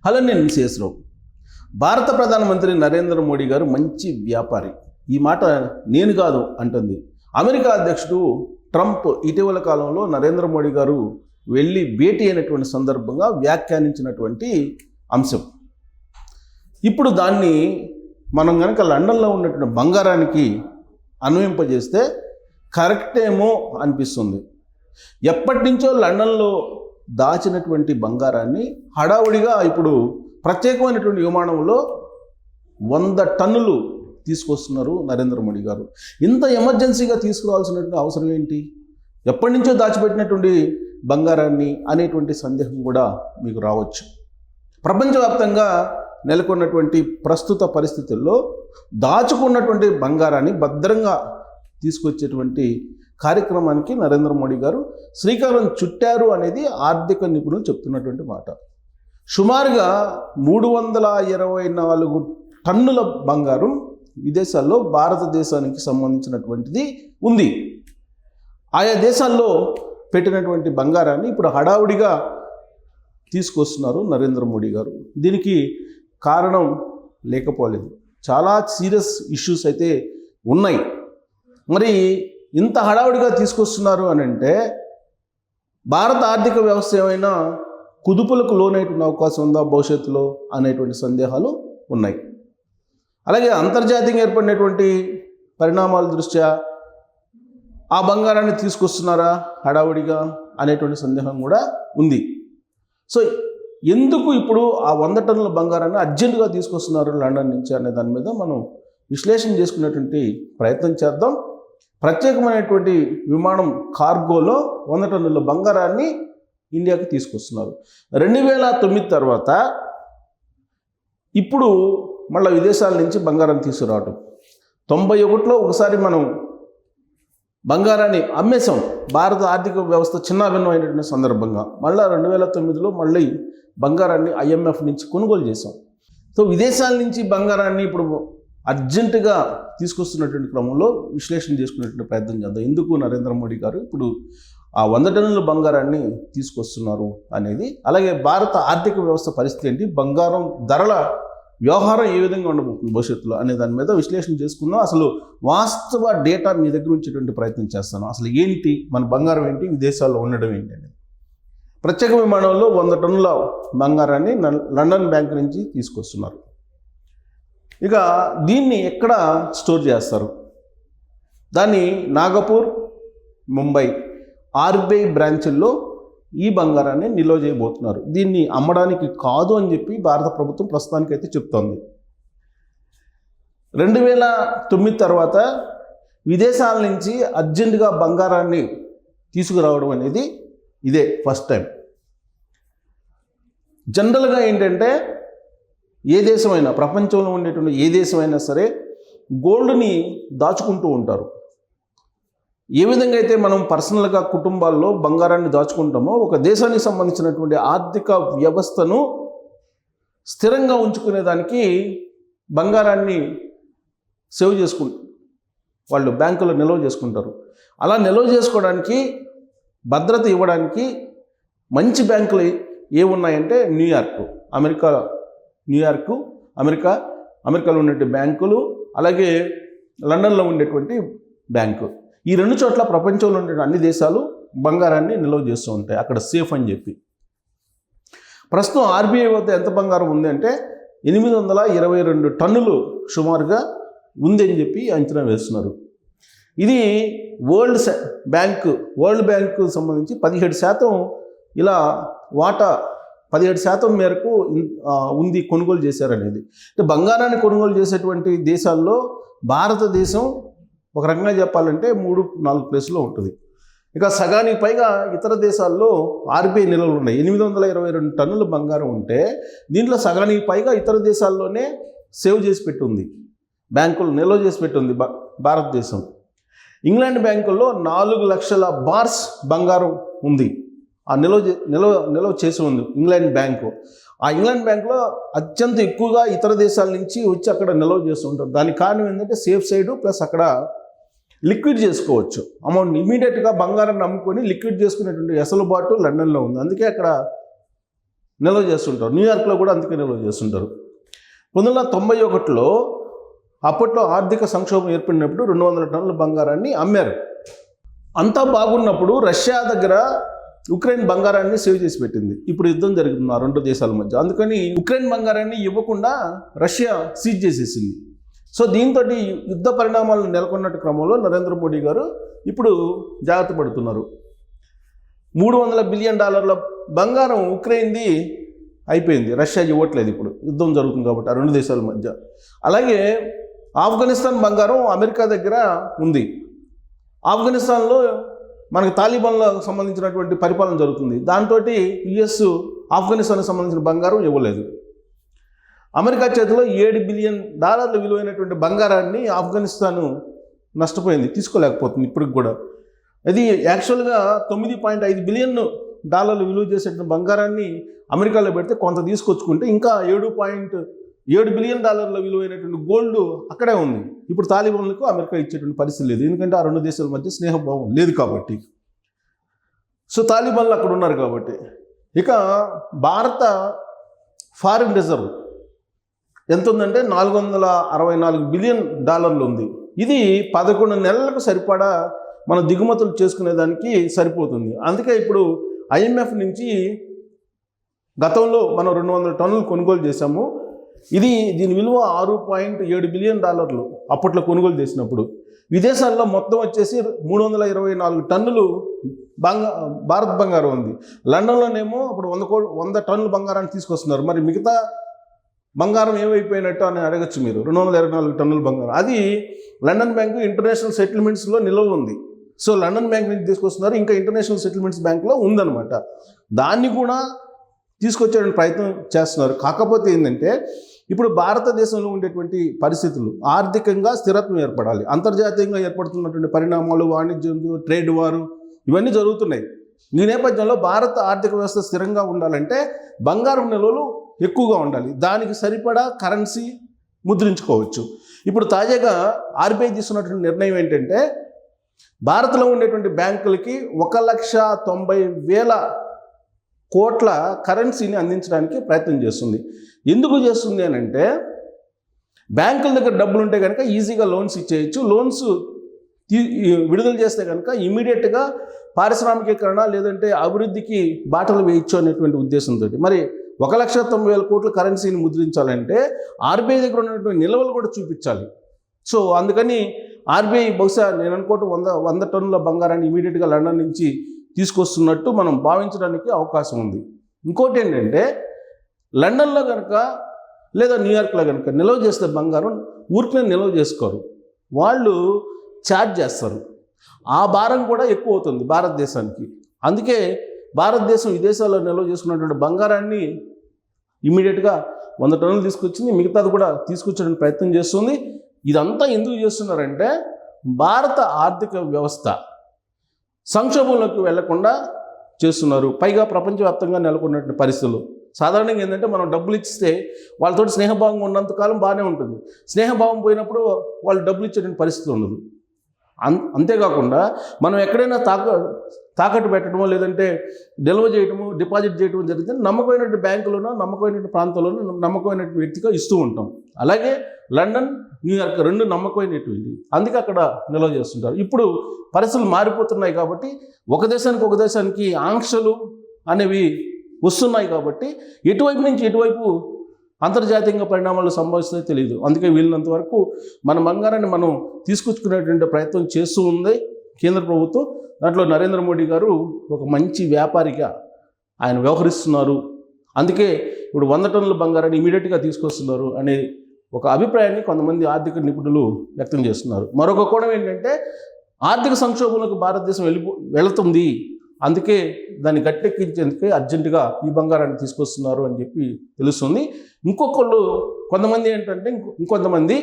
Hello, నేను శేషరావు. భారత ప్రధానమంత్రి నరేంద్ర మోడీ గారు మంచి వ్యాపారి. ఈ మాట నేను కాదు అంటుంది అమెరికా అధ్యక్షుడు ట్రంప్. ఇటీవల కాలంలో నరేంద్ర మోడీ గారు వెళ్ళి భేటీ అయినటువంటి సందర్భంగా వ్యాఖ్యానించినటువంటి అంశం. ఇప్పుడు దాన్ని మనం కనుక లండన్లో ఉన్నటువంటి బంగారానికి అన్వయింపజేస్తే కరెక్ట్ ఏమో అనిపిస్తుంది. ఎప్పటి నుంచో లండన్లో దాచినటువంటి బంగారాన్ని హడావుడిగా ఇప్పుడు ప్రత్యేకమైనటువంటి విమానంలో 100 టన్నులు తీసుకొస్తున్నారు నరేంద్ర మోడీ గారు. ఇంత ఎమర్జెన్సీగా తీసుకురావాల్సినటువంటి అవసరం ఏంటి? ఎప్పటి నుంచో దాచిపెట్టినటువంటి బంగారాన్ని అనేటువంటి సందేహం కూడా మీకు రావచ్చు. ప్రపంచవ్యాప్తంగా నెలకొన్నటువంటి ప్రస్తుత పరిస్థితుల్లో దాచుకున్నటువంటి బంగారాన్ని భద్రంగా తీసుకొచ్చేటువంటి కార్యక్రమానికి నరేంద్ర మోడీ గారు శ్రీకారం చుట్టారు అనేది ఆర్థిక నిపుణులు చెప్తున్నటువంటి మాట. సుమారుగా 324 టన్నుల బంగారం విదేశాల్లో భారతదేశానికి సంబంధించినటువంటిది ఉంది. ఆయా దేశాల్లో పెట్టినటువంటి బంగారాన్ని ఇప్పుడు హడావుడిగా తీసుకొస్తున్నారు నరేంద్ర మోడీ గారు. దీనికి కారణం లేకపోలేదు, చాలా సీరియస్ ఇష్యూస్ అయితే ఉన్నాయి. మరి ఇంత హడావుడిగా తీసుకొస్తున్నారు అని అంటే భారత ఆర్థిక వ్యవస్థ ఏమైనా కుదుపులకు లోనైన అవకాశం ఉందా భవిష్యత్తులో అనేటువంటి సందేహాలు ఉన్నాయి. అలాగే అంతర్జాతీయంగా ఏర్పడినటువంటి పరిణామాల దృష్ట్యా ఆ బంగారాన్ని తీసుకొస్తున్నారా హడావుడిగా అనేటువంటి సందేహం కూడా ఉంది. సో ఎందుకు ఇప్పుడు ఆ 100 టన్నుల బంగారాన్ని అర్జెంటుగా తీసుకొస్తున్నారు లండన్ నుంచి అనే దాని మీద మనం విశ్లేషణ చేసుకునేటువంటి ప్రయత్నం చేద్దాం. ప్రత్యేకమైనటువంటి విమానం కార్గోలో 100 టన్నుల బంగారాన్ని ఇండియాకి తీసుకొస్తున్నారు. 2009 తర్వాత ఇప్పుడు మళ్ళీ విదేశాల నుంచి బంగారం తీసుకురావటం. 91లో ఒకసారి మనం బంగారాన్ని అమ్మేశాం. భారత ఆర్థిక వ్యవస్థ చిన్నాభిన్నమైనటువంటి సందర్భంగా మళ్ళీ 2009లో మళ్ళీ బంగారాన్ని IMF నుంచి కొనుగోలు చేశాం. సో విదేశాల నుంచి బంగారాన్ని ఇప్పుడు అర్జెంటుగా తీసుకొస్తున్నటువంటి క్రమంలో విశ్లేషణ చేసుకునేటువంటి ప్రయత్నం చేద్దాం. ఎందుకు నరేంద్ర మోడీ గారు ఇప్పుడు ఆ 100 టన్నుల బంగారాన్ని తీసుకొస్తున్నారు అనేది, అలాగే భారత ఆర్థిక వ్యవస్థ పరిస్థితి ఏంటి, బంగారం ధరల వ్యవహారం ఏ విధంగా ఉండబోతుంది భవిష్యత్తులో అనే దాని మీద విశ్లేషణ చేసుకుందాం. అసలు వాస్తవ డేటా మీ దగ్గర ఉంచేటువంటి ప్రయత్నం చేస్తాను. అసలు ఏంటి మన బంగారం ఏంటి, విదేశాల్లో ఉండడం ఏంటి అనేది. ప్రత్యేక విమానంలో 100 టన్నుల బంగారాన్ని లండన్ బ్యాంక్ నుంచి తీసుకొస్తున్నారు. ఇక దీన్ని ఎక్కడ స్టోర్ చేస్తారు? దాన్ని నాగపూర్, ముంబై RBI బ్రాంచుల్లో ఈ బంగారాన్ని నిల్వ చేయబోతున్నారు. దీన్ని అమ్మడానికి కాదు అని చెప్పి భారత ప్రభుత్వం ప్రస్తుతానికైతే చెప్తోంది. 2009 తర్వాత విదేశాల నుంచి అర్జెంటుగా బంగారాన్ని తీసుకురావడం అనేది ఇదే ఫస్ట్ టైం. జనరల్గా ఏంటంటే ఏ దేశమైనా, ప్రపంచంలో ఉండేటువంటి ఏ దేశమైనా సరే గోల్డ్ని దాచుకుంటూ ఉంటారు. ఏ విధంగా అయితే మనం పర్సనల్గా కుటుంబాల్లో బంగారాన్ని దాచుకుంటామో, ఒక దేశానికి సంబంధించినటువంటి ఆర్థిక వ్యవస్థను స్థిరంగా ఉంచుకునేదానికి బంగారాన్ని సేవ్ చేసుకుంటారు, వాళ్ళు బ్యాంకులో నిల్వ చేసుకుంటారు. అలా నిల్వ చేసుకోవడానికి, భద్రత ఇవ్వడానికి మంచి బ్యాంకులు ఏమున్నాయంటే అమెరికాలో ఉండేటువంటి బ్యాంకులు, అలాగే లండన్లో ఉండేటువంటి బ్యాంకు. ఈ 2 చోట్ల ప్రపంచంలో ఉండే అన్ని దేశాలు బంగారాన్ని నిల్వ చేస్తూ ఉంటాయి, అక్కడ సేఫ్ అని చెప్పి. ప్రస్తుతం RBI వద్ద ఎంత బంగారం ఉంది అంటే 822 టన్నులు సుమారుగా ఉంది అని చెప్పి అంచనా వేస్తున్నారు. ఇది వరల్డ్ బ్యాంకు సంబంధించి 17% ఇలా వాటా 17% మేరకు ఉంది, కొనుగోలు చేశారనేది. అంటే బంగారాన్ని కొనుగోలు చేసేటువంటి దేశాల్లో భారతదేశం ఒక రకంగా చెప్పాలంటే 3-4 ప్లేస్లో ఉంటుంది. ఇక సగానికి పైగా ఇతర దేశాల్లో RBI నిల్వలు ఉన్నాయి. 822 టన్నుల బంగారం ఉంటే దీంట్లో సగానికి పైగా ఇతర దేశాల్లోనే సేవ్ చేసి పెట్టి ఉంది, బ్యాంకులు నిల్వ చేసి పెట్టి ఉంది భారతదేశం. ఇంగ్లాండ్ బ్యాంకుల్లో 4 లక్షల బార్స్ బంగారం ఉంది, ఆ నిల్వ చేసి ఉంది ఇంగ్లాండ్ బ్యాంకు. ఆ ఇంగ్లాండ్ బ్యాంకులో అత్యంత ఎక్కువగా ఇతర దేశాల నుంచి వచ్చి అక్కడ నిల్వ చేస్తూ ఉంటారు. దానికి కారణం ఏంటంటే సేఫ్ సైడ్ ప్లస్ అక్కడ లిక్విడ్ చేసుకోవచ్చు. అమౌంట్ ఇమీడియట్గా బంగారాన్ని అమ్ముకొని లిక్విడ్ చేసుకునేటువంటి వెసులుబాటు లండన్లో ఉంది. అందుకే అక్కడ నిల్వ చేస్తుంటారు. న్యూయార్క్లో కూడా అందుకే నిల్వ చేస్తుంటారు. 1991లో అప్పట్లో ఆర్థిక సంక్షోభం ఏర్పడినప్పుడు 200 టన్నుల బంగారాన్ని అమ్మారు. అంతా బాగున్నప్పుడు రష్యా దగ్గర ఉక్రెయిన్ బంగారాన్ని సేవ్ చేసి పెట్టింది. ఇప్పుడు యుద్ధం జరుగుతుంది ఆ రెండు దేశాల మధ్య. అందుకని ఉక్రెయిన్ బంగారాన్ని ఇవ్వకుండా రష్యా సీజ్ చేసేసింది. సో దీంతో యుద్ధ పరిణామాలు నెలకొన్నట్టు క్రమంలో నరేంద్ర మోడీ గారు ఇప్పుడు జాగ్రత్త పడుతున్నారు. $300 బిలియన్ బంగారం ఉక్రెయిన్ది అయిపోయింది. రష్యా ఇవ్వట్లేదు, ఇప్పుడు యుద్ధం జరుగుతుంది కాబట్టి ఆ రెండు దేశాల మధ్య. అలాగే ఆఫ్ఘనిస్తాన్ బంగారం అమెరికా దగ్గర ఉంది. ఆఫ్ఘనిస్తాన్లో మనకు తాలిబాన్లకు సంబంధించినటువంటి పరిపాలన జరుగుతుంది. దాంతో యుఎస్ ఆఫ్ఘనిస్తాన్కి సంబంధించిన బంగారం ఇవ్వలేదు. అమెరికా చేతిలో $7 బిలియన్ విలువైనటువంటి బంగారాన్ని ఆఫ్ఘనిస్తాన్ నష్టపోయింది, తీసుకోలేకపోతుంది ఇప్పటికి కూడా. అది యాక్చువల్గా $9.5 బిలియన్ విలువ చేసేటువంటి బంగారాన్ని అమెరికాలో పెడితే కొంత తీసుకొచ్చుకుంటే ఇంకా $7 బిలియన్ విలువైనటువంటి గోల్డ్ అక్కడే ఉంది. ఇప్పుడు తాలిబాన్లకు అమెరికా ఇచ్చేటువంటి పరిస్థితి లేదు, ఎందుకంటే ఆ రెండు దేశాల మధ్య స్నేహభావం లేదు కాబట్టి. సో తాలిబాన్లు అక్కడ ఉన్నారు కాబట్టి. ఇక భారత ఫారిన్ రిజర్వ్ ఎంత ఉందంటే $464 బిలియన్ ఉంది. ఇది 11 నెలలకు సరిపడా మన దిగుమతులు చేసుకునేదానికి సరిపోతుంది. అందుకే ఇప్పుడు IMF నుంచి గతంలో మనం 200 టన్నులు కొనుగోలు చేశాము. దీని విలువ $6.7 బిలియన్ అప్పట్లో కొనుగోలు చేసినప్పుడు. విదేశాల్లో మొత్తం వచ్చేసి 324 టన్నులు భారత్ బంగారం ఉంది. లండన్లోనేమో అప్పుడు 100 టన్నుల బంగారాన్ని తీసుకొస్తున్నారు. మరి మిగతా బంగారం ఏమైపోయినట్టు అని అడగచ్చు మీరు. 224 టన్నుల బంగారం అది లండన్ బ్యాంకు ఇంటర్నేషనల్ సెటిల్మెంట్స్లో నిల్వ ఉంది. సో లండన్ బ్యాంక్ నుంచి తీసుకొస్తున్నారు, ఇంకా ఇంటర్నేషనల్ సెటిల్మెంట్స్ బ్యాంక్లో ఉందన్నమాట. దాన్ని కూడా తీసుకొచ్చే ప్రయత్నం చేస్తున్నారు. కాకపోతే ఏంటంటే ఇప్పుడు భారతదేశంలో ఉండేటువంటి పరిస్థితులు, ఆర్థికంగా స్థిరత్వం ఏర్పడాలి. అంతర్జాతీయంగా ఏర్పడుతున్నటువంటి పరిణామాలు, వాణిజ్యం, ట్రేడ్ వారు ఇవన్నీ జరుగుతున్నాయి. ఈ నేపథ్యంలో భారత ఆర్థిక వ్యవస్థ స్థిరంగా ఉండాలంటే బంగారం నిల్వలు ఎక్కువగా ఉండాలి. దానికి సరిపడా కరెన్సీ ముద్రించుకోవచ్చు. ఇప్పుడు తాజాగా RBI తీసుకున్నటువంటి నిర్ణయం ఏంటంటే భారత్లో ఉండేటువంటి బ్యాంకులకి 1,90,000 కోట్ల కరెన్సీని అందించడానికి ప్రయత్నం చేస్తుంది. ఎందుకు చేస్తుంది అని అంటే బ్యాంకుల దగ్గర డబ్బులు ఉంటే కనుక ఈజీగా లోన్స్ ఇచ్చేయచ్చు. లోన్స్ విడుదల చేస్తే కనుక ఇమీడియట్గా పారిశ్రామికీకరణ లేదంటే అభివృద్ధికి బాటలు వేయచ్చు అనేటువంటి ఉద్దేశంతో మరి 1,90,000 కోట్ల కరెన్సీని ముద్రించాలంటే RBI దగ్గర ఉన్నటువంటి నిల్వలు కూడా చూపించాలి. సో అందుకని RBI బహుశా నేను అనుకోవటం 100 టన్నుల బంగారాన్ని ఇమీడియట్గా లండన్ నుంచి తీసుకొస్తున్నట్టు మనం భావించడానికి అవకాశం ఉంది. ఇంకోటి ఏంటంటే లండన్లో కనుక లేదా న్యూయార్క్లో కనుక నిల్వ చేస్తే బంగారం ఊరికనే నిల్వ చేసుకోరు, వాళ్ళు ఛార్జ్ చేస్తారు. ఆ భారం కూడా ఎక్కువ అవుతుంది భారతదేశానికి. అందుకే భారతదేశం విదేశాల్లో నిల్వ చేసుకున్నటువంటి బంగారాన్ని ఇమీడియట్గా 100 టన్నులు తీసుకొచ్చింది, మిగతాది కూడా తీసుకొచ్చడానికి ప్రయత్నం చేస్తుంది. ఇదంతా ఎందుకు చేస్తున్నారంటే భారత ఆర్థిక వ్యవస్థ సంక్షోభంలోకి వెళ్లకుండా చేస్తున్నారు. పైగా ప్రపంచవ్యాప్తంగా నెలకొన్నటువంటి పరిస్థితులు సాధారణంగా ఏంటంటే మనం డబ్బులు ఇస్తే వాళ్ళతో స్నేహభావంగా ఉన్నంతకాలం బాగానే ఉంటుంది. స్నేహభావం పోయినప్పుడు వాళ్ళు డబ్బులు ఇచ్చేటువంటి పరిస్థితి ఉండదు. అంతేకాకుండా మనం ఎక్కడైనా తాకట్టు పెట్టడమో లేదంటే నిల్వ చేయడము డిపాజిట్ చేయడం జరిగితే నమ్మకమైనటువంటి బ్యాంకులోనో నమ్మకమైనటువంటి ప్రాంతాల్లోనో నమ్మకమైనటువంటి వ్యక్తిగా ఇస్తూ ఉంటాం. అలాగే లండన్, న్యూయార్క్ రెండు నమ్మకమైనటువంటి, అందుకే అక్కడ నిల్వ చేస్తుంటారు. ఇప్పుడు పరిస్థితులు మారిపోతున్నాయి కాబట్టి ఒక దేశానికి ఆంక్షలు అనేవి వస్తున్నాయి కాబట్టి ఎటువైపు నుంచి ఎటువైపు అంతర్జాతీయంగా పరిణామాలు సంభవిస్తాయో తెలియదు. అందుకే వీళ్ళంత వరకు మన బంగారాన్ని మనం తీసుకొచ్చుకునేటువంటి ప్రయత్నం చేస్తూ ఉంది కేంద్ర ప్రభుత్వం. దాంట్లో నరేంద్ర మోడీ గారు ఒక మంచి వ్యాపారిగా ఆయన వ్యవహరిస్తున్నారు. అందుకే ఇప్పుడు 100 టన్నుల బంగారాన్ని ఇమీడియట్గా తీసుకొస్తున్నారు అనే ఒక అభిప్రాయాన్ని కొంతమంది ఆర్థిక నిపుణులు వ్యక్తం చేస్తున్నారు. మరొక కోణం ఏంటంటే ఆర్థిక సంక్షోభంలోకి భారతదేశం వెళుతుంది, అందుకే దాన్ని గట్టెక్కించేందుకే అర్జెంటుగా ఈ బంగారాన్ని తీసుకొస్తున్నారు అని చెప్పి తెలుస్తుంది. కొంతమంది ఏంటంటే ఇంకొంతమంది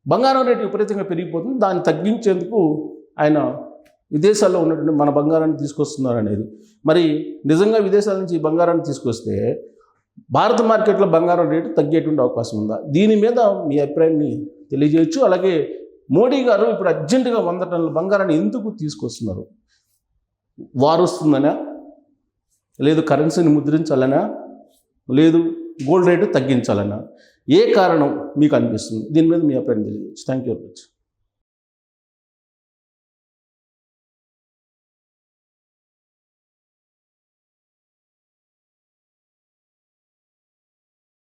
బంగారం రేటు విపరీతంగా పెరిగిపోతుంది, దాన్ని తగ్గించేందుకు ఆయన విదేశాల్లో ఉన్నటువంటి మన బంగారాన్ని తీసుకొస్తున్నారు అనేది. మరి నిజంగా విదేశాల నుంచి ఈ బంగారాన్ని తీసుకొస్తే భారత మార్కెట్లో బంగారం రేటు తగ్గేటువంటి అవకాశం ఉందా? దీని మీద మీ అభిప్రాయాన్ని తెలియజేయచ్చు. అలాగే మోడీ గారు ఇప్పుడు అర్జెంటుగా 100 టన్నుల బంగారాన్ని ఎందుకు తీసుకొస్తున్నారు? వారు వస్తుందనా లేదు కరెన్సీని ముద్రించాలనా, లేదు గోల్డ్ రేటు తగ్గించాలనా, ఏ కారణం మీకు అనిపిస్తుంది? దీని మీద మీ అభిప్రాయం తెలియజేయచ్చు. Thank you very much.